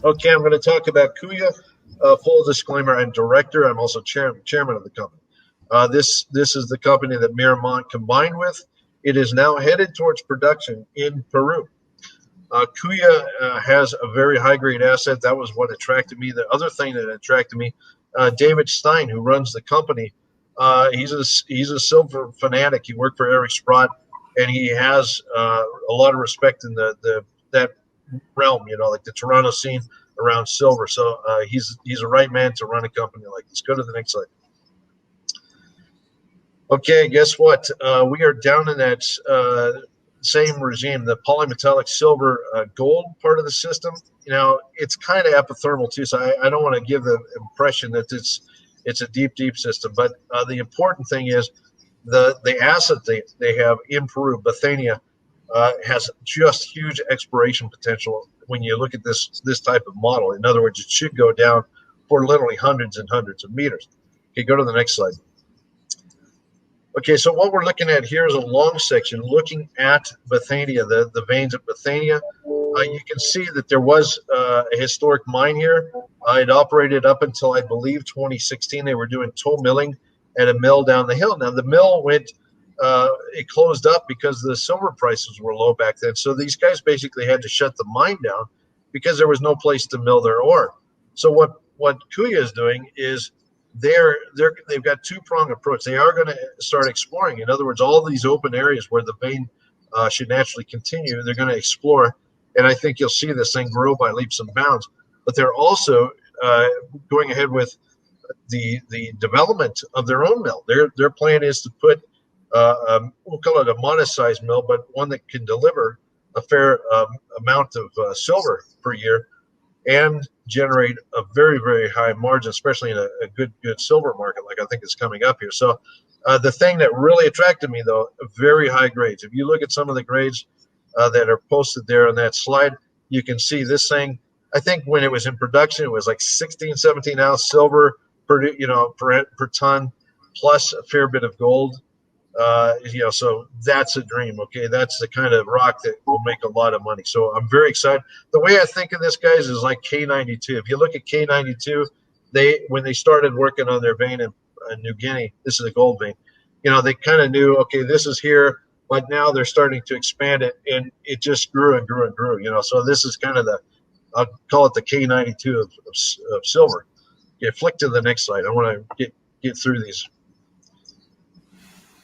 Okay, I'm going to talk about Kuya. Full disclaimer: I'm director. I'm also chairman of the company. This is the company that Miramont combined with. It is now headed towards production in Peru. Kuya has a very high grade asset. That was what attracted me. The other thing that attracted me, David Stein, who runs the company, he's a silver fanatic. He worked for Eric Sprott, and he has a lot of respect in the that realm. You know, like the Toronto scene around silver. So he's a right man to run a company like this. Go to the next slide. Okay, guess what? We are down in that same regime, the polymetallic silver gold part of the system. You know, it's kind of epithermal too, so I don't want to give the impression that it's a deep system. But the important thing is the asset they have in Peru, Bethania, has just huge exploration potential when you look at this type of model. In other words, it should go down for literally hundreds and hundreds of meters. Okay, go to the next slide. Okay, so what we're looking at here is a long section looking at Bethania, the veins of Bethania. You can see that there was a historic mine here. It operated up until, I believe, 2016. They were doing toll milling at a mill down the hill. Now, the mill it closed up because the silver prices were low back then. So these guys basically had to shut the mine down because there was no place to mill their ore. So what Kuya is doing is they've got two-pronged approach. They are going to start exploring. In other words, all these open areas where the vein should naturally continue, they're going to explore. And I think you'll see this thing grow by leaps and bounds. But they're also going ahead with the development of their own mill. Their plan is to put we'll call it a modest-sized mill, but one that can deliver a fair amount of silver per year and generate a very high margin, especially in a good silver market like I think is coming up here. So the thing that really attracted me, though, very high grades. If you look at some of the grades that are posted there on that slide, you can see this thing. I think when it was in production, it was like 16, 17 ounce silver per ton, plus a fair bit of gold. So that's a dream. Okay, that's the kind of rock that will make a lot of money. So I'm very excited. The way I think of this, guys, is like K92. If you look at K92, when they started working on their vein in New Guinea, this is a gold vein. You know, they kind of knew, okay, this is here, but now they're starting to expand it, and it just grew and grew and grew. You know, so this is kind of I'll call it the K92 of silver. Okay, flick to the next slide. I want to get through these.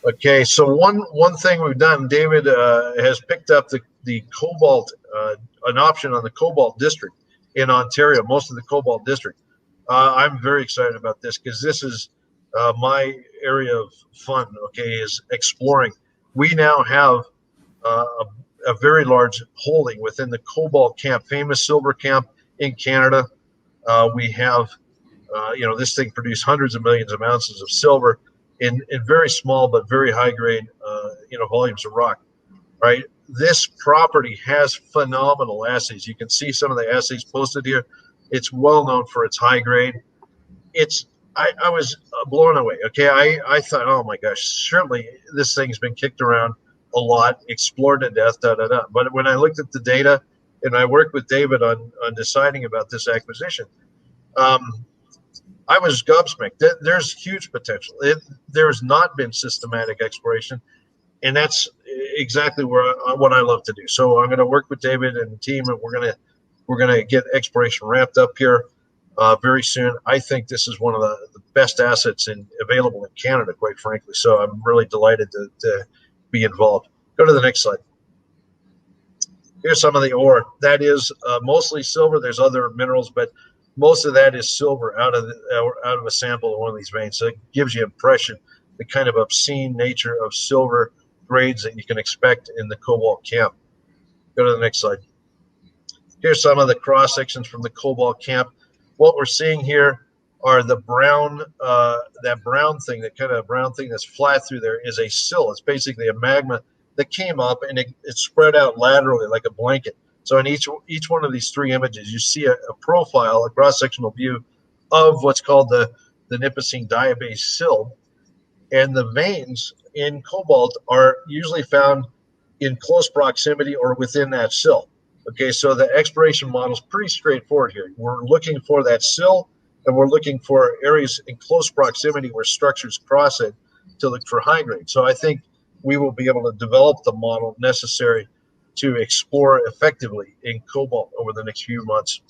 Okay, so one thing we've done, David has picked up the Cobalt, an option on the Cobalt district in Ontario, most of the Cobalt district. I'm very excited about this because this is my area of fun, okay, is exploring. We now have a very large holding within the Cobalt camp, famous silver camp in Canada. We have, this thing produced hundreds of millions of ounces of silver in very small but very high grade, volumes of rock, right? This property has phenomenal assays. You can see some of the assays posted here. It's well known for its high grade. I was blown away. Okay, I thought, oh my gosh, certainly this thing's been kicked around a lot, explored to death, But when I looked at the data and I worked with David on deciding about this acquisition, I was gobsmacked. There's huge potential. There's not been systematic exploration, and that's exactly what I love to do. So I'm going to work with David and the team, and we're gonna get exploration ramped up here very soon. I think this is one of the best assets available in Canada, quite frankly. So I'm really delighted to be involved. Go to the next slide. Here's some of the ore. That is mostly silver. There's other minerals, but most of that is silver out of a sample of one of these veins. So it gives you impression, the kind of obscene nature of silver grades that you can expect in the Cobalt camp. Go to the next slide. Here's some of the cross sections from the Cobalt camp. What we're seeing here are the brown, that brown thing that's flat through there is a sill. It's basically a magma that came up and it spread out laterally like a blanket. So in each one of these three images, you see a profile, a cross-sectional view of what's called the Nipissing diabase sill. And the veins in cobalt are usually found in close proximity or within that sill. Okay, so the exploration model is pretty straightforward here. We're looking for that sill, and we're looking for areas in close proximity where structures cross it to look for high grade. So I think we will be able to develop the model necessary to explore effectively in Cobalt over the next few months.